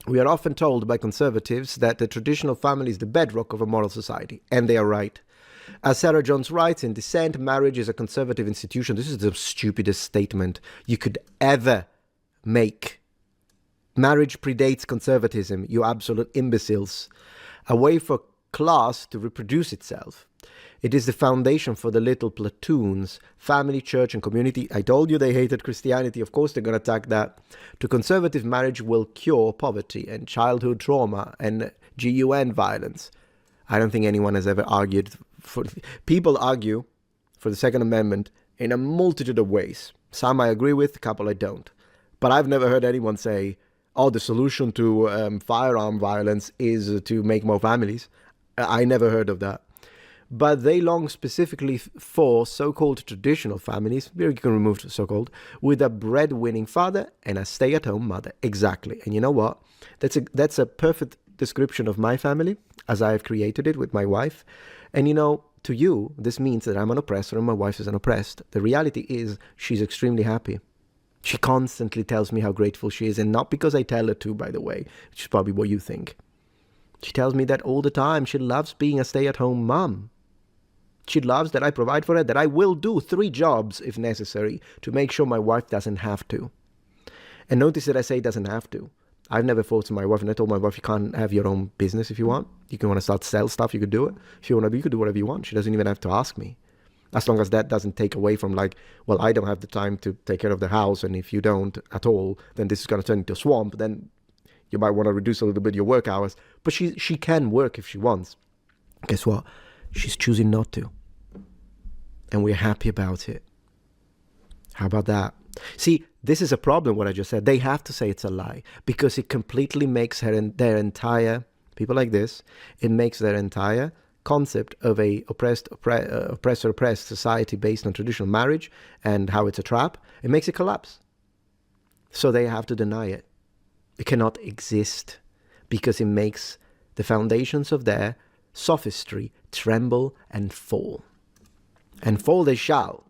We are often told by conservatives that the traditional family is the bedrock of a moral society, and they are right. As Sarah Jones writes in Dissent, marriage is a conservative institution. This is the stupidest statement you could ever make. Marriage predates conservatism, you absolute imbeciles. A way for class to reproduce itself. It is the foundation for the little platoons, family, church, and community. I told you they hated Christianity. Of course, they're going to attack that. To conservative, marriage will cure poverty and childhood trauma and GUN violence. I don't think anyone has ever argued for... People argue for the Second Amendment in a multitude of ways. Some I agree with, a couple I don't. But I've never heard anyone say, oh, the solution to firearm violence is to make more families. I never heard of that. But they long specifically for so-called traditional families, here you can remove so-called, with a breadwinning father and a stay-at-home mother. Exactly. And you know what? That's a perfect description of my family, as I have created it with my wife. And you know, to you, this means that I'm an oppressor and my wife is an oppressed. The reality is she's extremely happy. She constantly tells me how grateful she is, and not because I tell her to, by the way, which is probably what you think. She tells me that all the time. She loves being a stay-at-home mom. She loves that I provide for her, that I will do 3 jobs if necessary to make sure my wife doesn't have to. And notice that I say doesn't have to. I've never forced my wife, and I told my wife, you can't have your own business if you want. You can want to start sell stuff, you could do it. If you want to, you could do whatever you want. She doesn't even have to ask me. As long as that doesn't take away from like, well, I don't have the time to take care of the house, and if you don't at all, then this is going to turn into a swamp. Then you might want to reduce a little bit your work hours. But she can work if she wants. Guess what? She's choosing not to. And we're happy about it. How about that? See, this is a problem, what I just said. They have to say it's a lie because it completely makes their entire, people like this, it makes their entire concept of a oppressor-oppressed society based on traditional marriage and how it's a trap, it makes it collapse. So they have to deny it. It cannot exist because it makes the foundations of their sophistry tremble and fall. And fall they shall.